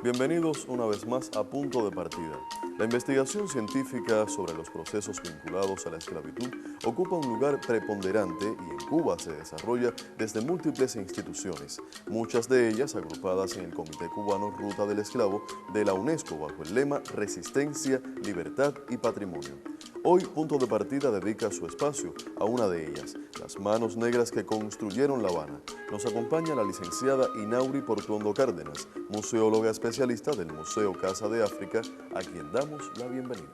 Bienvenidos una vez más a Punto de Partida. La investigación científica sobre los procesos vinculados a la esclavitud ocupa un lugar preponderante y en Cuba se desarrolla desde múltiples instituciones, muchas de ellas agrupadas en el Comité Cubano Ruta del Esclavo de la UNESCO bajo el lema Resistencia, Libertad y Patrimonio. Hoy Punto de Partida dedica su espacio a una de ellas, las manos negras que construyeron La Habana. Nos acompaña la licenciada Inauri Portuondo Cárdenas, museóloga especialista del Museo Casa de África, a quien damos la bienvenida.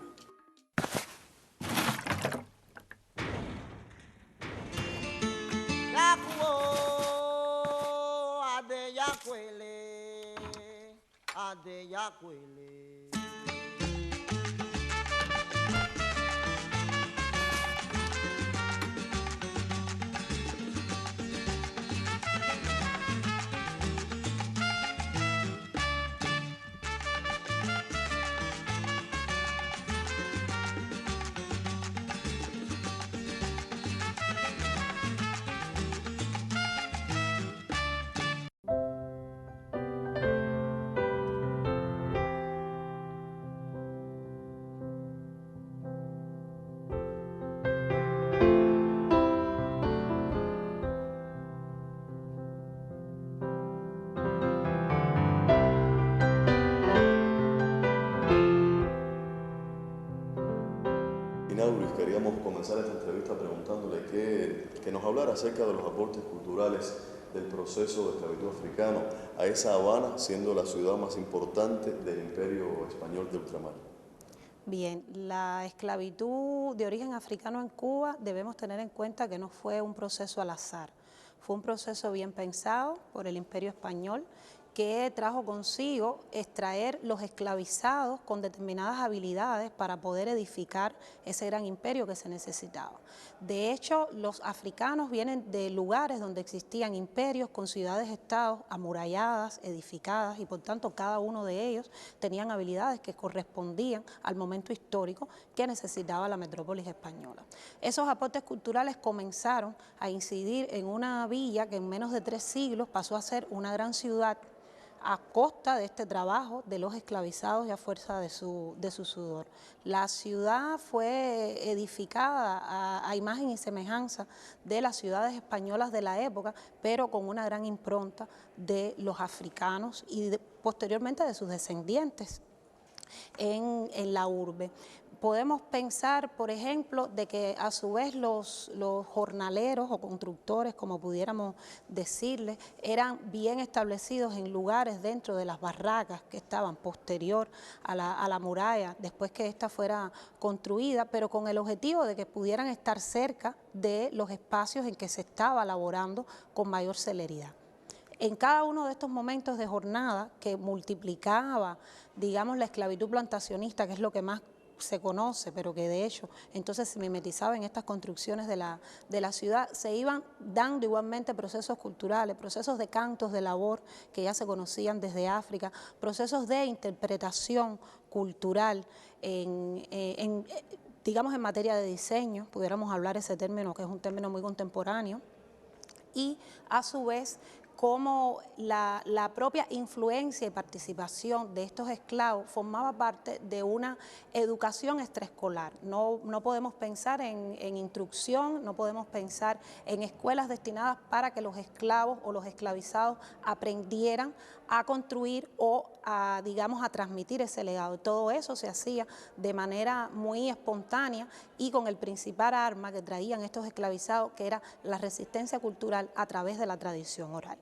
Inauri, queríamos comenzar esta entrevista preguntándole que nos hablara acerca de los aportes culturales del proceso de esclavitud africano a esa Habana, siendo la ciudad más importante del Imperio Español de ultramar. Bien, la esclavitud de origen africano en Cuba debemos tener en cuenta que no fue un proceso al azar, fue un proceso bien pensado por el Imperio Español que trajo consigo extraer los esclavizados con determinadas habilidades para poder edificar ese gran imperio que se necesitaba. De hecho, los africanos vienen de lugares donde existían imperios con ciudades-estados amuralladas, edificadas, y por tanto cada uno de ellos tenían habilidades que correspondían al momento histórico que necesitaba la metrópolis española. Esos aportes culturales comenzaron a incidir en una villa que en menos de 3 siglos pasó a ser una gran ciudad a costa de este trabajo de los esclavizados y a fuerza de su sudor. La ciudad fue edificada a imagen y semejanza de las ciudades españolas de la época, pero con una gran impronta de los africanos y posteriormente de sus descendientes en la urbe. Podemos pensar, por ejemplo, de que a su vez los jornaleros o constructores, como pudiéramos decirles, eran bien establecidos en lugares dentro de las barracas que estaban posterior a la muralla, después que ésta fuera construida, pero con el objetivo de que pudieran estar cerca de los espacios en que se estaba laborando con mayor celeridad. En cada uno de estos momentos de jornada que multiplicaba, digamos, la esclavitud plantacionista, que es lo que más se conoce, pero que de hecho entonces se mimetizaba en estas construcciones de la ciudad, se iban dando igualmente procesos culturales, procesos de cantos de labor que ya se conocían desde África, procesos de interpretación cultural digamos en materia de diseño, pudiéramos hablar ese término que es un término muy contemporáneo, y a su vez cómo la propia influencia y participación de estos esclavos formaba parte de una educación extraescolar. No podemos pensar en instrucción, no podemos pensar en escuelas destinadas para que los esclavos o los esclavizados aprendieran a construir o digamos, a transmitir ese legado. Todo eso se hacía de manera muy espontánea y con el principal arma que traían estos esclavizados, que era la resistencia cultural a través de la tradición oral.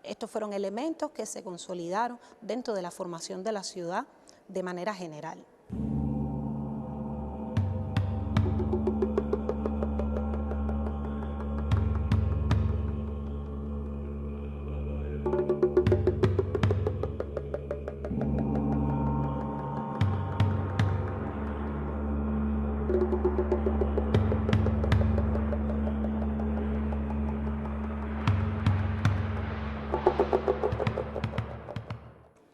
Estos fueron elementos que se consolidaron dentro de la formación de la ciudad de manera general.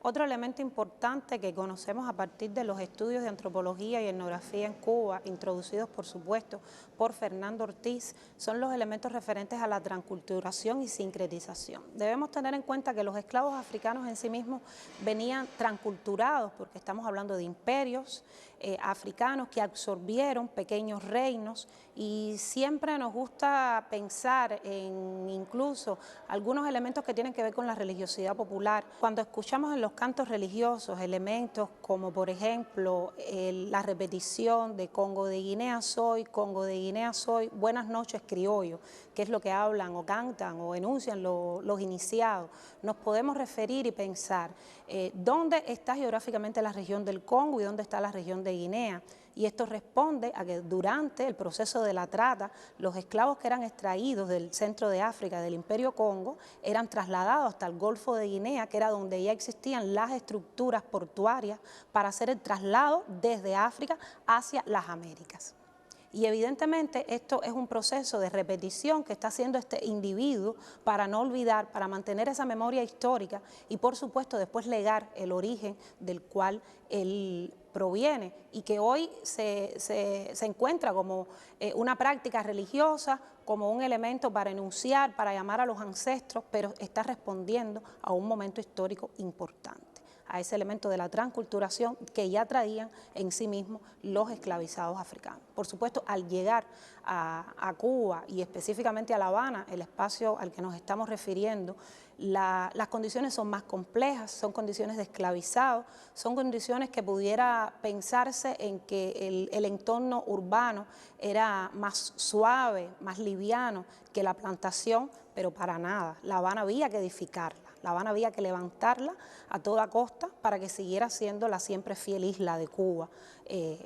Otro elemento importante que conocemos a partir de los estudios de antropología y etnografía en Cuba, introducidos por supuesto por Fernando Ortiz, son los elementos referentes a la transculturación y sincretización. Debemos tener en cuenta que los esclavos africanos en sí mismos venían transculturados, porque estamos hablando de imperios africanos que absorbieron pequeños reinos, y siempre nos gusta pensar en incluso algunos elementos que tienen que ver con la religiosidad popular. Cuando escuchamos en los cantos religiosos elementos como por ejemplo la repetición de Congo de Guinea soy, Congo de Guinea soy, buenas noches criollo, que es lo que hablan o cantan o enuncian los iniciados, nos podemos referir y pensar dónde está geográficamente la región del Congo y dónde está la región de Guinea. Y esto responde a que durante el proceso de la trata, los esclavos que eran extraídos del centro de África, del Imperio Congo, eran trasladados hasta el Golfo de Guinea, que era donde ya existían las estructuras portuarias para hacer el traslado desde África hacia las Américas. Y evidentemente esto es un proceso de repetición que está haciendo este individuo para no olvidar, para mantener esa memoria histórica y por supuesto después legar el origen del cual él proviene y que hoy se encuentra como una práctica religiosa, como un elemento para enunciar, para llamar a los ancestros, pero está respondiendo a un momento histórico importante, a ese elemento de la transculturación que ya traían en sí mismos los esclavizados africanos. Por supuesto, al llegar a Cuba y específicamente a La Habana, el espacio al que nos estamos refiriendo, las condiciones son más complejas, son condiciones de esclavizados, son condiciones que pudiera pensarse en que el entorno urbano era más suave, más liviano que la plantación, pero para nada. La Habana había que edificarla. La Habana había que levantarla a toda costa para que siguiera siendo la siempre fiel isla de Cuba,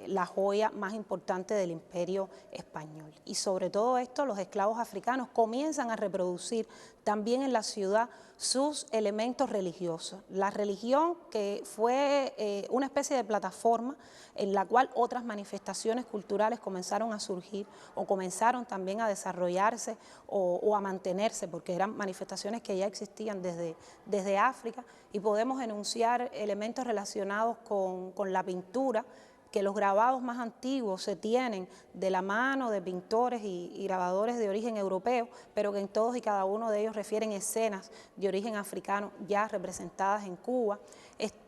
la joya más importante del Imperio Español. Y sobre todo esto, los esclavos africanos comienzan a reproducir también en la ciudad sus elementos religiosos. La religión que fue una especie de plataforma en la cual otras manifestaciones culturales comenzaron a surgir o comenzaron también a desarrollarse o a mantenerse, porque eran manifestaciones que ya existían desde África, y podemos enunciar elementos relacionados con la pintura, que los grabados más antiguos se tienen de la mano de pintores y grabadores de origen europeo, pero que en todos y cada uno de ellos refieren escenas de origen africano ya representadas en Cuba.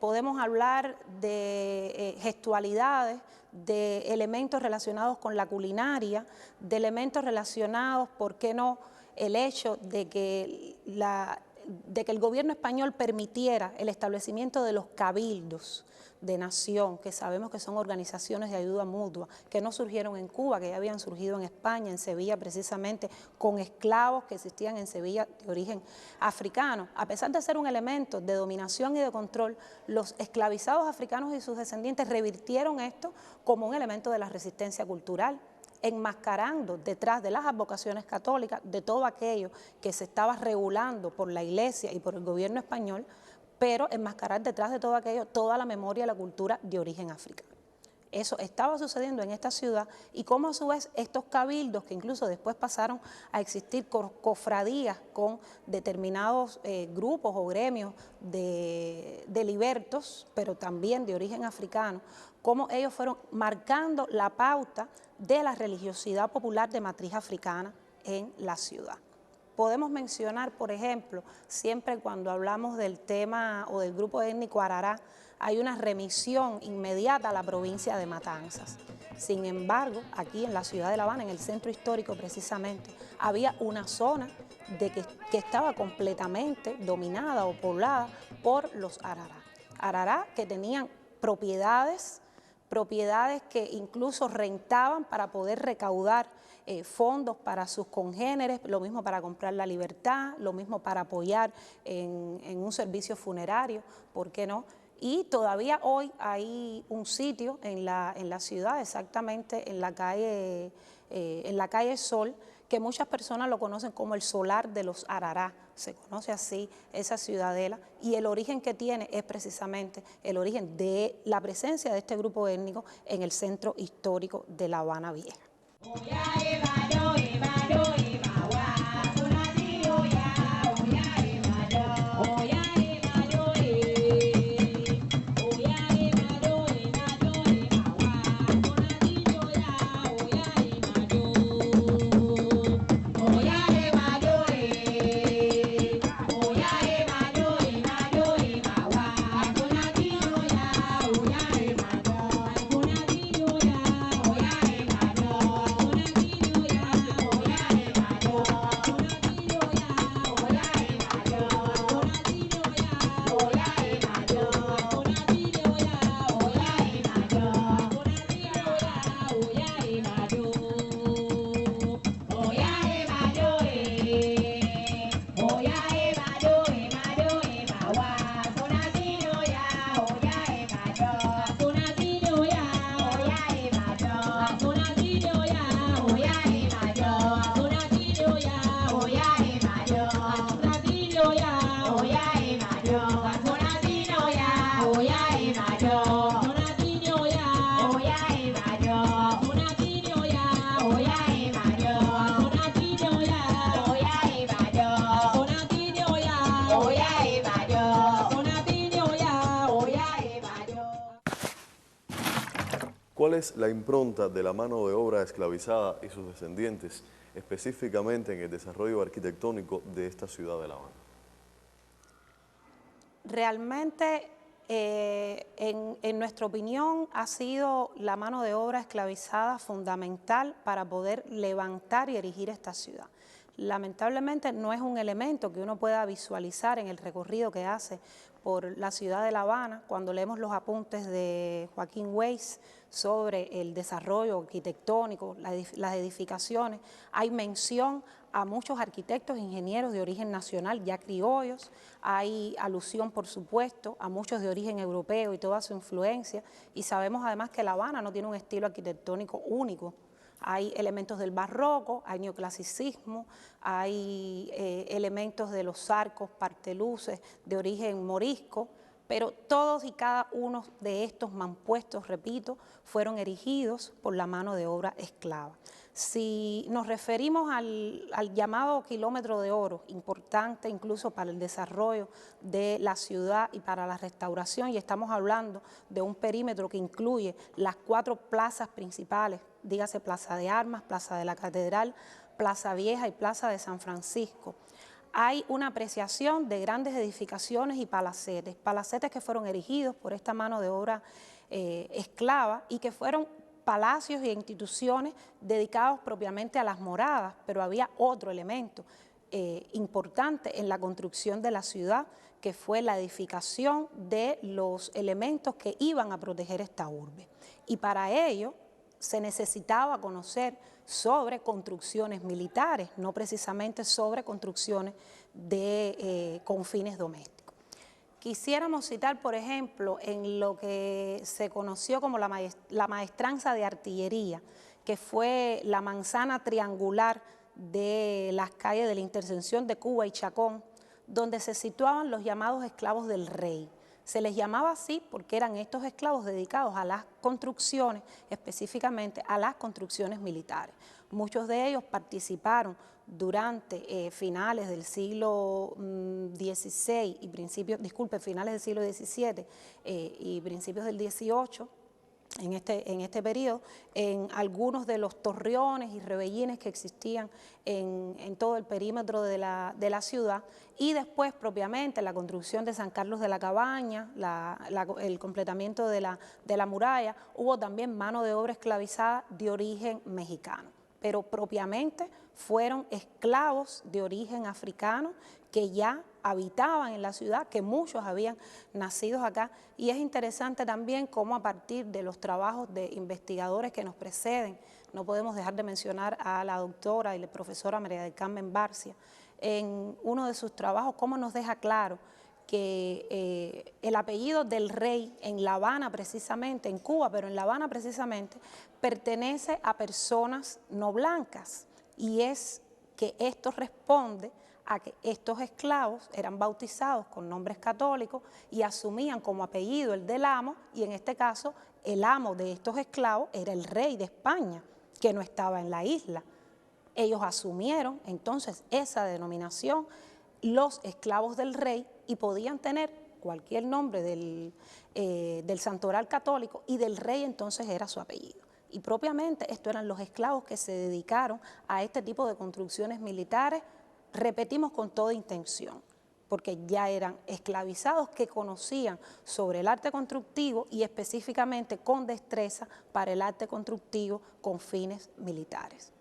Podemos hablar de gestualidades, de elementos relacionados con la culinaria, de elementos relacionados, ¿por qué no?, el hecho de que el gobierno español permitiera el establecimiento de los cabildos de nación, que sabemos que son organizaciones de ayuda mutua, que no surgieron en Cuba, que ya habían surgido en España, en Sevilla precisamente, con esclavos que existían en Sevilla de origen africano. A pesar de ser un elemento de dominación y de control, los esclavizados africanos y sus descendientes revirtieron esto como un elemento de la resistencia cultural, enmascarando detrás de las advocaciones católicas, de todo aquello que se estaba regulando por la Iglesia y por el gobierno español, pero enmascarar detrás de todo aquello toda la memoria y la cultura de origen africano. Eso estaba sucediendo en esta ciudad, y como a su vez estos cabildos, que incluso después pasaron a existir cofradías con determinados grupos o gremios de libertos, pero también de origen africano, cómo ellos fueron marcando la pauta de la religiosidad popular de matriz africana en la ciudad. Podemos mencionar, por ejemplo, siempre cuando hablamos del tema o del grupo étnico Arará, hay una remisión inmediata a la provincia de Matanzas. Sin embargo, aquí en la ciudad de La Habana, en el centro histórico precisamente, había una zona que estaba completamente dominada o poblada por los Arará. Arará que tenían propiedades que incluso rentaban para poder recaudar fondos para sus congéneres, lo mismo para comprar la libertad, lo mismo para apoyar en un servicio funerario, ¿por qué no? Y todavía hoy hay un sitio en la ciudad, exactamente en la calle Sol, que muchas personas lo conocen como el Solar de los Arará, se conoce así esa ciudadela, y el origen que tiene es precisamente el origen de la presencia de este grupo étnico en el centro histórico de La Habana Vieja. ¿Cuál es la impronta de la mano de obra esclavizada y sus descendientes, específicamente en el desarrollo arquitectónico de esta ciudad de La Habana? Realmente, en nuestra opinión, ha sido la mano de obra esclavizada fundamental para poder levantar y erigir esta ciudad. Lamentablemente no es un elemento que uno pueda visualizar en el recorrido que hace por la ciudad de La Habana, cuando leemos los apuntes de Joaquín Weiss sobre el desarrollo arquitectónico, las edificaciones. Hay mención a muchos arquitectos e ingenieros de origen nacional, ya criollos, hay alusión, por supuesto, a muchos de origen europeo y toda su influencia, y sabemos además que La Habana no tiene un estilo arquitectónico único. Hay elementos del barroco, hay neoclasicismo, hay elementos de los arcos parteluces de origen morisco, pero todos y cada uno de estos mampuestos, repito, fueron erigidos por la mano de obra esclava. Si nos referimos al llamado kilómetro de oro, importante incluso para el desarrollo de la ciudad y para la restauración, y estamos hablando de un perímetro que incluye las 4 plazas principales, dígase Plaza de Armas, Plaza de la Catedral, Plaza Vieja y Plaza de San Francisco. Hay una apreciación de grandes edificaciones y palacetes que fueron erigidos por esta mano de obra esclava y que fueron palacios e instituciones dedicados propiamente a las moradas, pero había otro elemento importante en la construcción de la ciudad, que fue la edificación de los elementos que iban a proteger esta urbe. Y para ello se necesitaba conocer sobre construcciones militares, no precisamente sobre construcciones con fines domésticos. Quisiéramos citar, por ejemplo, en lo que se conoció como la maestranza de artillería, que fue la manzana triangular de las calles de la intersección de Cuba y Chacón, donde se situaban los llamados esclavos del rey. Se les llamaba así porque eran estos esclavos dedicados a las construcciones, específicamente a las construcciones militares. Muchos de ellos participaron durante finales del siglo XVI y finales del siglo XVII y principios del XVIII, en este periodo, en algunos de los torreones y rebellines que existían en todo el perímetro de la ciudad, y después propiamente la construcción de San Carlos de la Cabaña, el completamiento de la muralla. Hubo también mano de obra esclavizada de origen mexicano, pero propiamente fueron esclavos de origen africano que ya habitaban en la ciudad, que muchos habían nacido acá, y es interesante también cómo a partir de los trabajos de investigadores que nos preceden, no podemos dejar de mencionar a la doctora y la profesora María del Carmen Barcia, en uno de sus trabajos, cómo nos deja claro que el apellido del rey en La Habana precisamente, en Cuba, pero en La Habana precisamente, pertenece a personas no blancas, y es que esto responde a que estos esclavos eran bautizados con nombres católicos y asumían como apellido el del amo, y en este caso el amo de estos esclavos era el rey de España, que no estaba en la isla. Ellos asumieron entonces esa denominación, los esclavos del rey, y podían tener cualquier nombre del santoral católico, y del rey entonces era su apellido. Y propiamente estos eran los esclavos que se dedicaron a este tipo de construcciones militares, repetimos, con toda intención, porque ya eran esclavizados que conocían sobre el arte constructivo y específicamente con destreza para el arte constructivo con fines militares.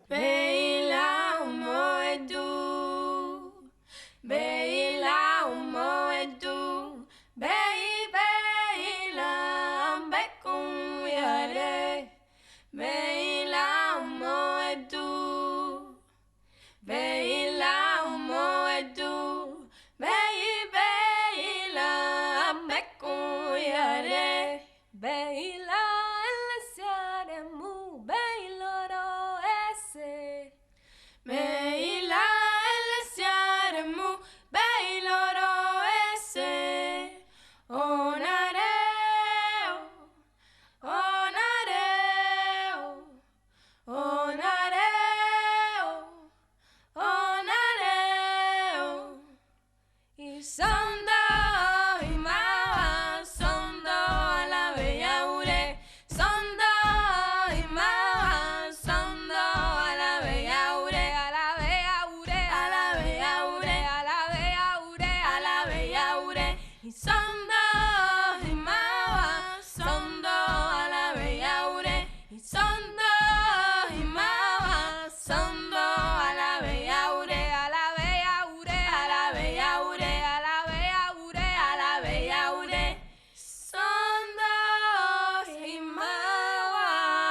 son dos y mava, son dos a la bella ure, y son dos y mava, son dos a la bella ure, a la bella ure, a la bella ure, a la bella ure, a la bella ure, son dos y mava,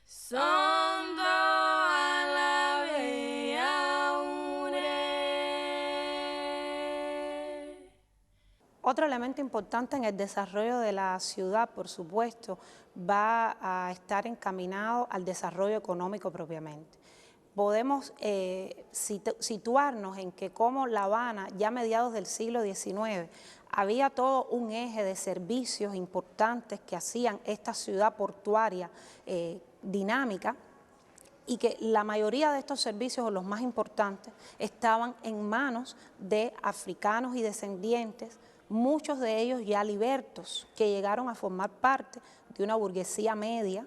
son dos a la bella ure. Otro elemento importante en el desarrollo de la ciudad, por supuesto, va a estar encaminado al desarrollo económico propiamente. Podemos situarnos en que como La Habana, ya a mediados del siglo XIX, había todo un eje de servicios importantes que hacían esta ciudad portuaria dinámica, y que la mayoría de estos servicios, o los más importantes, estaban en manos de africanos y descendientes, muchos de ellos ya libertos, que llegaron a formar parte de una burguesía media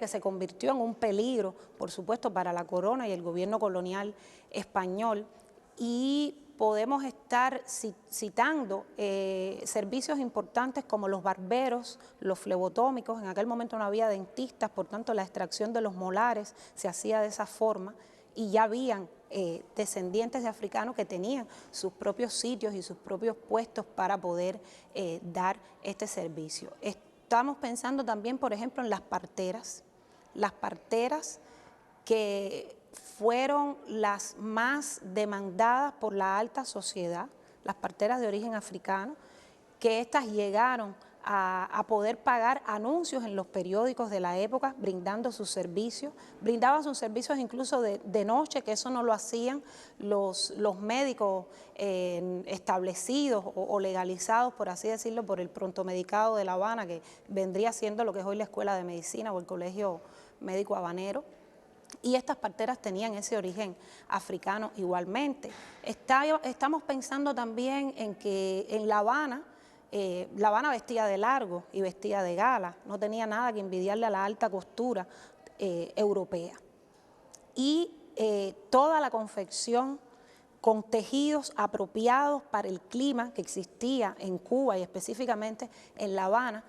que se convirtió en un peligro, por supuesto, para la corona y el gobierno colonial español. Y podemos estar citando servicios importantes como los barberos, los flebotómicos. En aquel momento no había dentistas, por tanto la extracción de los molares se hacía de esa forma, y ya habían descendientes de africanos que tenían sus propios sitios y sus propios puestos para poder dar este servicio. Estamos pensando también, por ejemplo, en las parteras que fueron las más demandadas por la alta sociedad, las parteras de origen africano, que éstas llegaron a poder pagar anuncios en los periódicos de la época, brindando sus servicios, brindaban sus servicios incluso de noche, que eso no lo hacían los médicos establecidos o legalizados, por así decirlo, por el Prontomedicado de La Habana, que vendría siendo lo que es hoy la Escuela de Medicina o el Colegio Médico Habanero. Y estas parteras tenían ese origen africano igualmente. Estamos pensando también en que en La Habana vestía de largo y vestía de gala, no tenía nada que envidiarle a la alta costura europea. Y toda la confección con tejidos apropiados para el clima que existía en Cuba y específicamente en La Habana,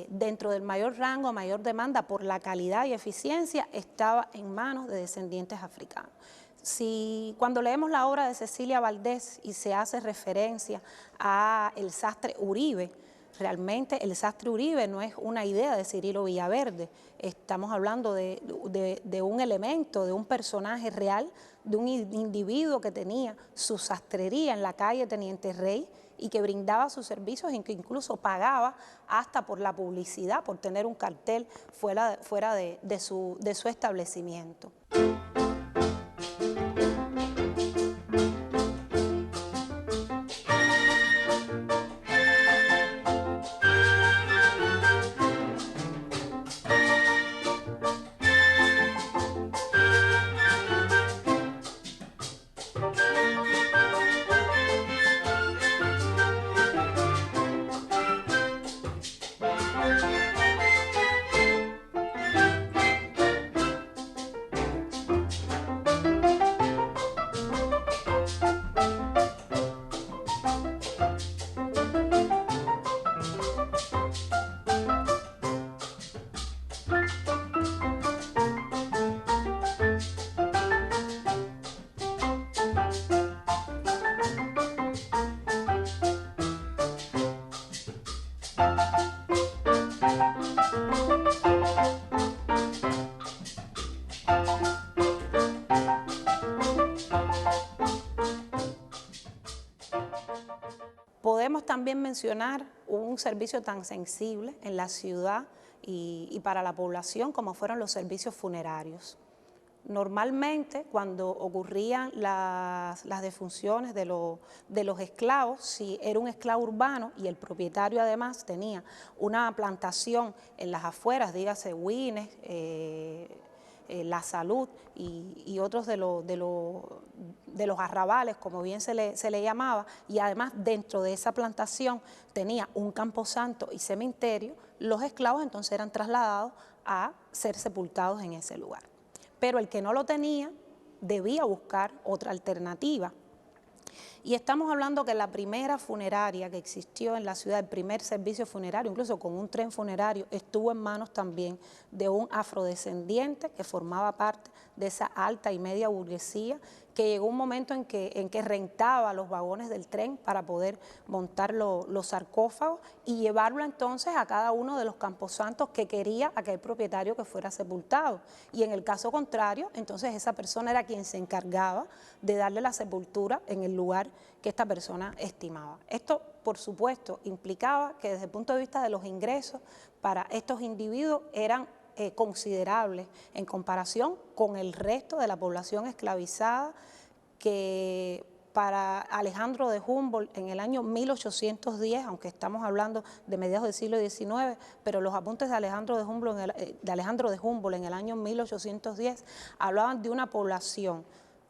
dentro del mayor rango, mayor demanda por la calidad y eficiencia, estaba en manos de descendientes africanos. Cuando leemos la obra de Cecilia Valdés y se hace referencia a el sastre Uribe, realmente el sastre Uribe no es una idea de Cirilo Villaverde, estamos hablando de un elemento, de un personaje real, de un individuo que tenía su sastrería en la calle Teniente Rey y que brindaba sus servicios y que incluso pagaba hasta por la publicidad, por tener un cartel fuera de su establecimiento. Podemos también mencionar un servicio tan sensible en la ciudad y para la población como fueron los servicios funerarios. Normalmente, cuando ocurrían las defunciones de los esclavos, si era un esclavo urbano y el propietario además tenía una plantación en las afueras, dígase Güines, La Salud y otros de los arrabales, como bien se le llamaba, y además dentro de esa plantación tenía un camposanto y cementerio, los esclavos entonces eran trasladados a ser sepultados en ese lugar. Pero el que no lo tenía debía buscar otra alternativa. Y estamos hablando que la primera funeraria que existió en la ciudad, el primer servicio funerario, incluso con un tren funerario, estuvo en manos también de un afrodescendiente que formaba parte de esa alta y media burguesía, que llegó un momento en que rentaba los vagones del tren para poder montar los sarcófagos y llevarlo entonces a cada uno de los camposantos que quería aquel propietario que fuera sepultado. Y en el caso contrario, entonces esa persona era quien se encargaba de darle la sepultura en el lugar que esta persona estimaba. Esto, por supuesto, implicaba que desde el punto de vista de los ingresos para estos individuos eran considerables en comparación con el resto de la población esclavizada, que para Alejandro de Humboldt en el año 1810, aunque estamos hablando de mediados del siglo XIX, pero los apuntes de Alejandro de Humboldt en el año 1810 hablaban de una población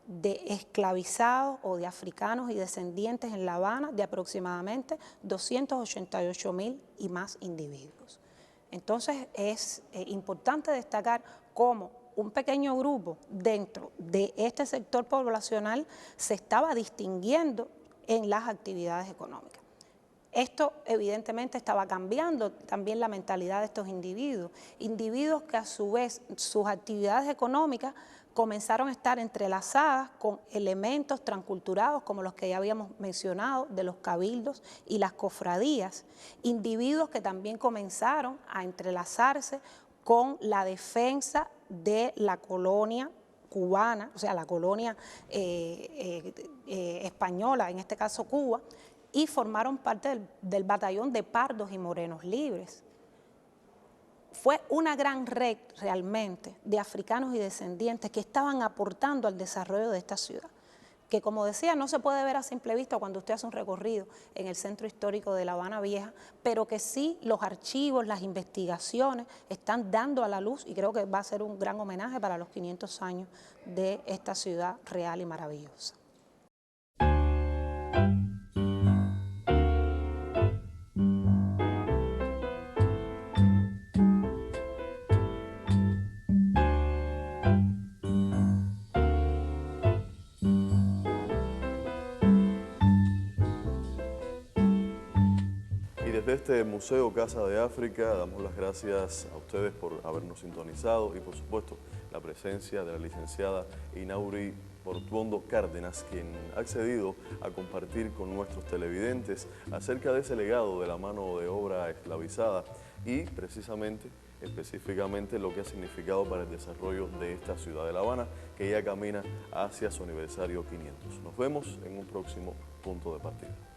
de esclavizados o de africanos y descendientes en La Habana de aproximadamente 288.000 y más individuos. Entonces es importante destacar cómo un pequeño grupo dentro de este sector poblacional se estaba distinguiendo en las actividades económicas. Esto evidentemente estaba cambiando también la mentalidad de estos individuos que a su vez sus actividades económicas comenzaron a estar entrelazadas con elementos transculturados como los que ya habíamos mencionado de los cabildos y las cofradías, individuos que también comenzaron a entrelazarse con la defensa de la colonia cubana, o sea, la colonia española, en este caso Cuba, y formaron parte del batallón de pardos y morenos libres. Fue una gran red realmente de africanos y descendientes que estaban aportando al desarrollo de esta ciudad, que como decía no se puede ver a simple vista cuando usted hace un recorrido en el centro histórico de La Habana Vieja, pero que sí los archivos, las investigaciones están dando a la luz, y creo que va a ser un gran homenaje para los 500 años de esta ciudad real y maravillosa. Desde este Museo Casa de África damos las gracias a ustedes por habernos sintonizado y por supuesto la presencia de la licenciada Inauri Portuondo Cárdenas, quien ha accedido a compartir con nuestros televidentes acerca de ese legado de la mano de obra esclavizada y precisamente, específicamente lo que ha significado para el desarrollo de esta ciudad de La Habana, que ya camina hacia su aniversario 500. Nos vemos en un próximo punto de partida.